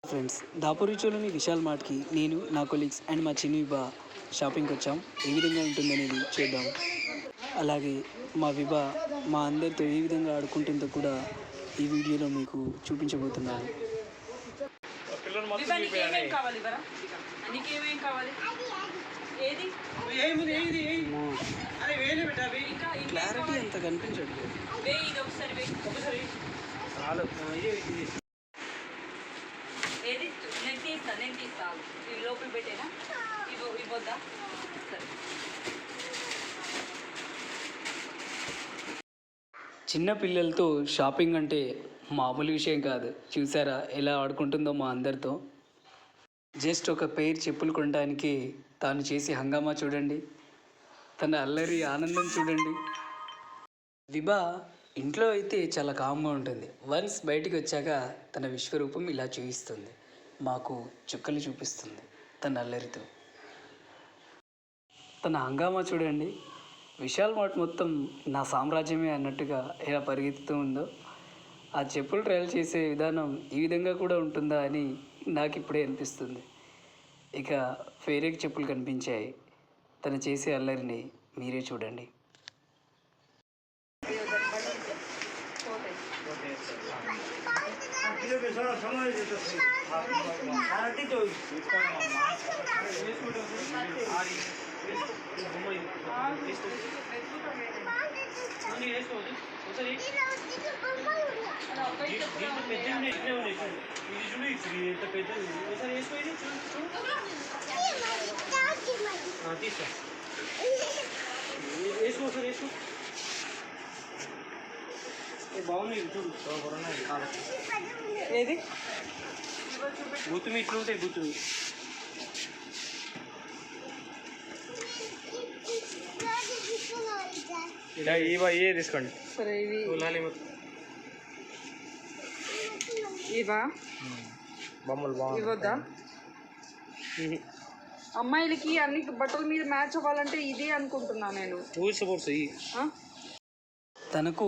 Friends, దాపురిచోలోని Vishal మార్ట్కి నేను, నా colleagues and మా చిన్ని విభా షాపింగ్కి వచ్చాం. ఏ విధంగా ఉంటుందనేది చూద్దాం. అలాగే మా విభా మా అందరితో ఏ విధంగా ఆడుకుంటుందో కూడా ఈ వీడియోలో మీకు చూపించబోతున్నాను. క్లారిటీ అంత కనిపించట్లేదు. నేను తీస్తాను ఇవి లోపల పెట్టేనా ఇవ్వద్దా? సరే. చిన్న పిల్లలతో షాపింగ్ అంటే మామూలు విషయం కాదు. చూసారా ఎలా ఆడుకుంటుందో మా అందరితో. జస్ట్ ఒక పెయిర్ చెప్పులు కొనడానికి తాను చేసే హంగామా చూడండి, తన అల్లరి ఆనందం చూడండి. విభా ఇంట్లో అయితే చాలా కామ్గా ఉంటుంది. వన్స్ బయటికి వచ్చాక తన విశ్వరూపం ఇలా చూపిస్తుంది, మాకు చుక్కలు చూపిస్తుంది తన అల్లరితో. తన హంగామా చూడండి. విశాల్ మార్ట్ మొత్తం నా సామ్రాజ్యమే అన్నట్టుగా ఎలా పరిగెత్తుతూ ఉందో. ఆ చెప్పులు ట్రయల్ చేసే విధానం ఈ విధంగా కూడా ఉంటుందా అని నాకు ఇప్పుడే అనిపిస్తుంది. ఇక ఫేరేక్ చెప్పులు కనిపించాయి. తను చేసే అల్లరిని మీరే చూడండి. బాగున్నాయి చూడు. ఏది గుర్తుమి ఇట్లా ఉంటాయి. గుర్తుమి ఏ తీసుకోండి. సరే ఇవి ఇవా బొమ్మలు బాగుంది. ఇవ్వద్దా? అమ్మాయిలకి అన్ని బట్టల మీద మ్యాచ్ అవ్వాలంటే ఇదే అనుకుంటున్నా నేను. తనకు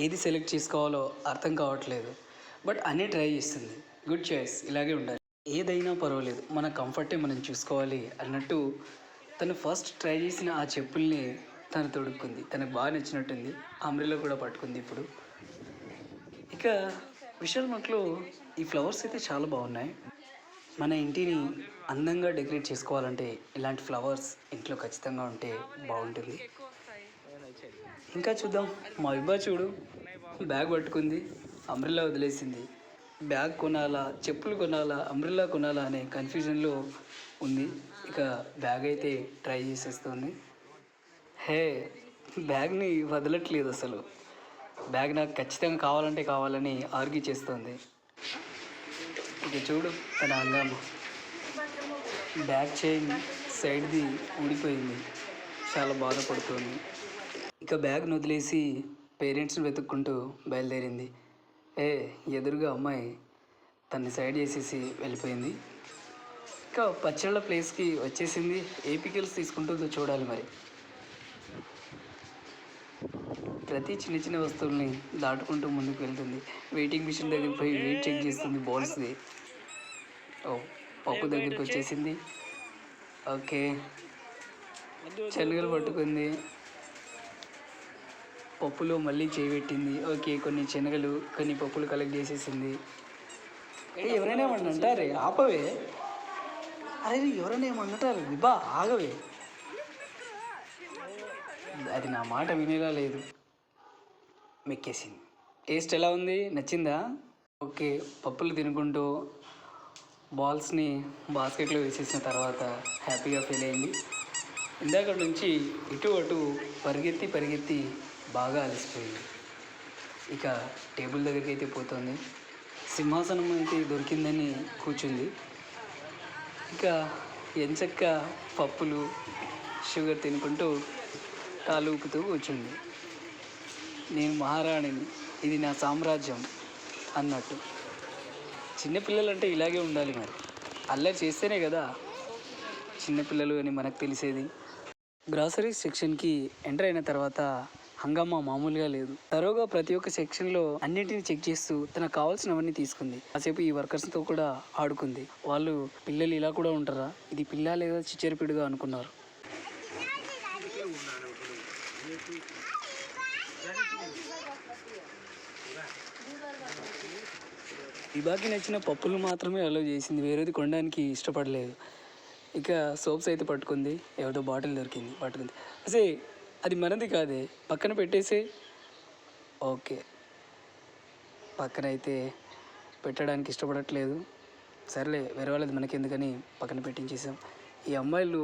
ఏది సెలెక్ట్ చేసుకోవాలో అర్థం కావట్లేదు, బట్ అన్నీ ట్రై చేస్తుంది. గుడ్ చాయిస్, ఇలాగే ఉండాలి. ఏదైనా పర్వాలేదు, మన కంఫర్టే మనం చూసుకోవాలి అన్నట్టు తను ఫస్ట్ ట్రై చేసిన ఆ చెప్పుల్ని తను తొడుక్కుంది. తనకు బాగా నచ్చినట్టుంది. అంబ్రెల్లా కూడా పట్టుకుంది ఇప్పుడు. ఇక విశాల్ మార్ట్లో ఈ ఫ్లవర్స్ అయితే చాలా బాగున్నాయి. మన ఇంటిని అందంగా డెకరేట్ చేసుకోవాలంటే ఇలాంటి ఫ్లవర్స్ ఇంట్లో ఖచ్చితంగా ఉంటే బాగుంటుంది. ఇంకా చూద్దాం. మా విభా చూడు, బ్యాగ్ పట్టుకుంది, అంబ్రెల్లా వదిలేసింది. బ్యాగ్ కొనాలా, చెప్పులు కొనాలా, అంబ్రెల్లా కొనాలా అనే కన్ఫ్యూజన్లో ఉంది. ఇక బ్యాగ్ అయితే ట్రై చేసేస్తుంది. హే, బ్యాగ్ని వదలట్లేదు అసలు. బ్యాగ్ నాకు ఖచ్చితంగా కావాలంటే కావాలని ఆర్గ్యూ చేస్తుంది. ఇక చూడు తన హంగామా. బ్యాగ్ చైన్ సైడ్ది ఊడిపోయింది, చాలా బాధపడుతుంది. ఇక బ్యాగ్ను వదిలేసి పేరెంట్స్ని వెతుక్కుంటూ బయలుదేరింది. ఎదురుగా అమ్మాయి తన్ని సైడ్ చేసేసి వెళ్ళిపోయింది. ఇంకా పచ్చళ్ళ ప్లేస్కి వచ్చేసింది. ఏ పికిల్స్ తీసుకుంటుందో చూడాలి మరి. ప్రతి చిన్న చిన్న వస్తువుల్ని దాటుకుంటూ ముందుకు వెళ్తుంది. వెయిటింగ్ మిషన్ దగ్గరికి పోయి వెయిట్ చెక్ చేస్తుంది బాల్స్ది. పప్పు దగ్గరికి వచ్చేసింది. ఓకే, శనగలు పట్టుకుంది. పప్పులో మళ్ళీ చేయబెట్టింది. ఓకే, కొన్ని శనగలు కొన్ని పప్పులు కలెక్ట్ చేసేసింది. ఎవరైనా ఏమన్నా అంటారే, ఆపవే. అరే ఎవరైనా ఏమన్నటారు, విభా ఆగవే. అది నా మాట వినేలా లేదు. మెక్కేసింది. టేస్ట్ ఎలా ఉంది, నచ్చిందా? ఓకే, పప్పులు తినుకుంటూ బాల్స్ని బాస్కెట్లో వేసేసిన తర్వాత హ్యాపీగా ఫీల్ అయింది. ఇందాక నుంచి ఇటు అటు పరిగెత్తి బాగా అలసిపోయింది. ఇక టేబుల్ దగ్గరికి అయితే పోతుంది. సింహాసనం అయితే దొరికిందని కూర్చుంది. ఇక ఎంచక్క పప్పులు షుగర్ తినుకుంటూ కాలు ఊపుతూ కూర్చుంది. నేను మహారాణిని, ఇది నా సామ్రాజ్యం అన్నట్టు. చిన్నపిల్లలు అంటే ఇలాగే ఉండాలి మరి. అల్లరి చేస్తేనే కదా చిన్నపిల్లలు అని మనకు తెలిసేది. గ్రాసరీస్ సెక్షన్కి ఎంటర్ అయిన తర్వాత హంగామా మామూలుగా లేదు. తరోగా ప్రతి ఒక్క సెక్షన్లో అన్నింటిని చెక్ చేస్తూ తనకు కావాల్సినవన్నీ తీసుకుంది. కాసేపు ఈ వర్కర్స్తో కూడా ఆడుకుంది. వాళ్ళు పిల్లలు ఇలా కూడా ఉంటారా, ఇది పిల్ల లేదా చిచ్చరిపిడుగా అనుకున్నారు. విభాకి నచ్చిన పప్పులు మాత్రమే అలో చేసింది, వేరేది కొనడానికి ఇష్టపడలేదు. ఇక సోప్స్ అయితే పట్టుకుంది, ఎవరితో బాటిల్ దొరికింది పట్టుకుంది. అసే అది మనది కాదే, పక్కన పెట్టేసే. ఓకే, పక్కన అయితే పెట్టడానికి ఇష్టపడట్లేదు. సర్లే వేరే వాళ్ళది మనకి ఎందుకని పక్కన పెట్టించేసాం. ఈ అమ్మాయిలు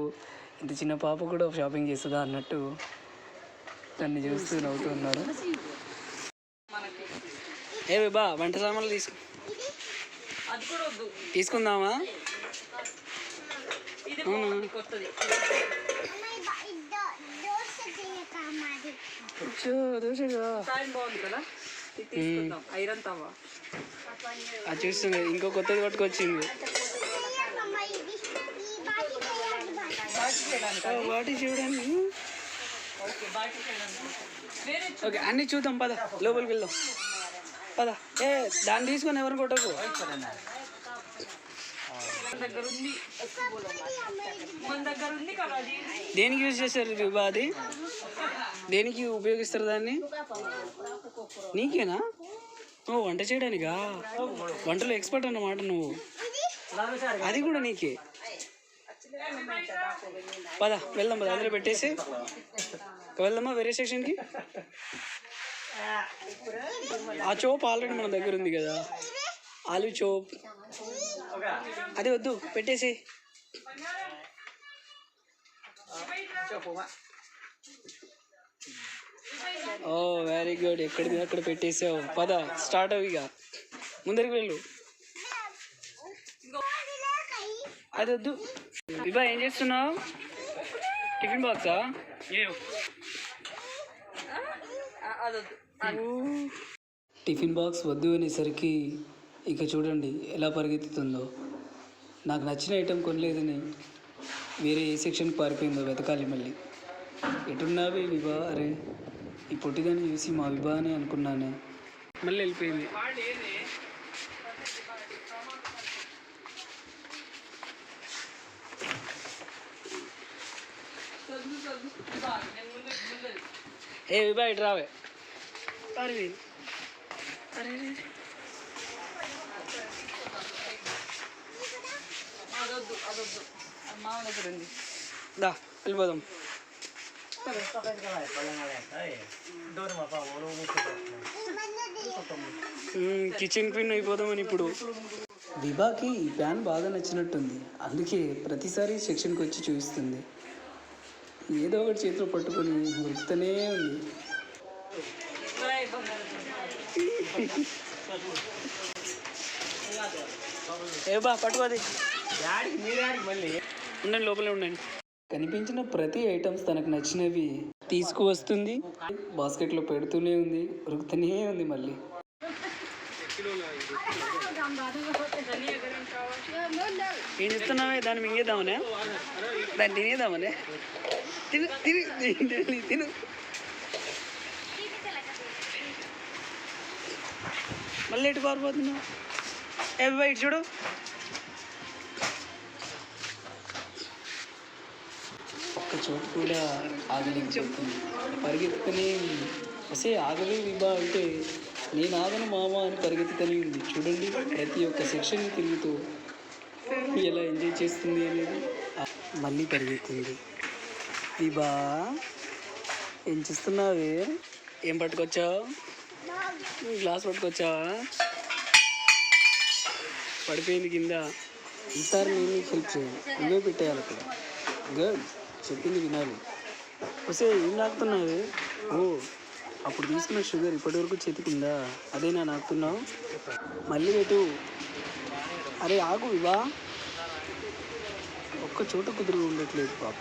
ఇంత చిన్న పాప కూడా షాపింగ్ చేస్తుందా అన్నట్టు దాన్ని చూస్తూ నవ్వుతూ ఉన్నారు. ఏ బా వంట సామాన్లు తీసుకుందామా? అది చూస్తుంది, ఇంకో కొత్తది పట్టుకొచ్చింది. వాటి చూడండి. ఓకే, అన్నీ చూద్దాం, పద లోపలికి వెళ్దాం, పద. ఏ దాన్ని తీసుకొని ఎవరిని కొట్టకు. దేనికి యూజ్ చేస్తారు విభా? అది దేనికి ఉపయోగిస్తారు దాన్ని? నీకేనా? నువ్వు వంట చేయడానికా? వంటలో ఎక్స్పర్ట్ అన్నమాట నువ్వు. అది కూడా నీకే. పద వెళ్దాం, పద అందులో పెట్టేసి వెళ్దామా వేరే సెక్షన్కి. ఆ చోప్ ఆల్రెడీ మన దగ్గర ఉంది కదా, ఆలు చోప్. అది వద్దు, పెట్టేసి. ఓ వెరీ గుడ్, ఎక్కడిది అక్కడ పెట్టేసావు. పద స్టార్ట్ అవి, ఇక ముందరికి వెళ్ళు. అది వద్దు. విభా ఏం చేస్తున్నావు? టిఫిన్ బాక్సా? టిఫిన్ బాక్స్ వద్దు అనేసరికి ఇక చూడండి ఎలా పరిగెత్తుతుందో. నాకు నచ్చిన ఐటెం కొనలేదని వేరే ఏ సెక్షన్కి పారిపోయిందో వెతకాలి మళ్ళీ. ఎటున్నావే విభా? అరే ఈ పొట్టిదాన్ని చూసి మా విభా అని అనుకున్నానే, మళ్ళీ వెళ్ళిపోయింది. ఏ విభా ఇటు రావే. అరే అరే దా వెళ్ళిపోదాం. కిచెన్ క్వీన్ అయిపోదామని ఇప్పుడు. విభాకి ఈ ప్యాన్ బాగా నచ్చినట్టుంది, అందుకే ప్రతిసారి సెక్షన్కి వచ్చి చూపిస్తుంది. ఏదో ఒకటి చేతిలో పట్టుకొని ఉరుకుతూనే ఉంది. ఏ బా పట్టుకోది, ఉండండి లోపలే ఉండండి. కనిపించిన ప్రతి ఐటమ్స్ తనకు నచ్చినవి తీసుకువస్తుంది, బాస్కెట్లో పెడుతూనే ఉంది, ఉరుకుతూనే ఉంది మళ్ళీ. ఏం చేస్తున్నావే? దాన్ని మింగేద్దామనే, దాన్ని తినేద్దామనే. తిను తిను తిను. మళ్ళీ ఎటు పారిపోతున్నావు? ఏ బయట చూడు. ఒక్క చోటు కూడా ఆగలేకపోతుంది, పరిగెత్తుతూనే ఉంది. అసే ఆగలే విభా అంటే నేను ఆగను మామ అని పరిగెత్తుతూనే ఉంది. చూడండి ప్రతి ఒక్క సెక్షన్ తిరుగుతూ ఎలా ఎంజాయ్ చేస్తుంది అనేది. మళ్ళీ పరిగెత్తింది. విభా ఏం చేస్తున్నావే? ఏం పట్టుకొచ్చావు? గ్లాస్ పట్టుకొచ్చావా? పడిపోయింది కింద. ఈసారి నేను హెల్ప్ చేయాలి, నువ్వే పెట్టేయాలి అక్కడ. గుడ్, చెప్పింది వినాలి. వస్తే ఏం నాకుతున్నావు? ఓ అప్పుడు తీసుకున్న షుగర్ ఇప్పటివరకు చేతికిందా? అదేనా నాకుతున్నావు? మళ్ళీ పెట్టు. అరే ఆగు ఇవా, ఒక్క చోట కుదురు ఉండట్లేదు పాప.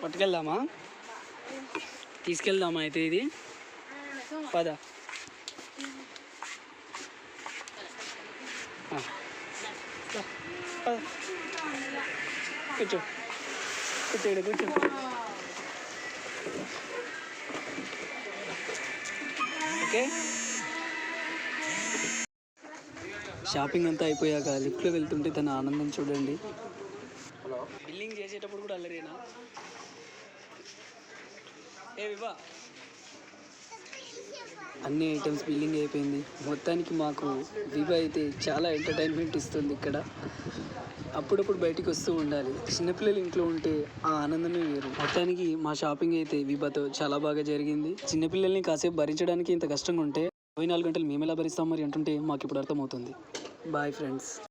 పట్టుకెళ్దామా? తీసుకెళ్దామా అయితే ఇది పద ఆ. పద. కూర్చో కూర్చోడు కూర్చో ఓకే షాపింగ్ అంతా అయిపోయాక లిఫ్ట్లో వెళ్తుంటే తన ఆనందం చూడండి. బిల్లింగ్ చేసేటప్పుడు కూడా అల్లరేనా ఏ వివా అన్ని ఐటమ్స్ బిల్లింగ్ అయిపోయింది. మొత్తానికి మాకు వివా అయితే చాలా ఎంటర్టైన్మెంట్ ఇస్తుంది ఇక్కడ. అప్పుడప్పుడు బయటికి వస్తూ ఉండాలి. చిన్నపిల్లలు ఇంట్లో ఉంటే ఆ ఆనందమే వేరు. మొత్తానికి మా షాపింగ్ అయితే వివాతో చాలా బాగా జరిగింది. చిన్నపిల్లల్ని కాసేపు భరించడానికి ఇంత కష్టంగా ఉంటే 24 గంటలు మేము ఎలా భరిస్తాం మరి అంటుంటే మాకు ఇప్పుడు అర్థమవుతుంది. Bye friends.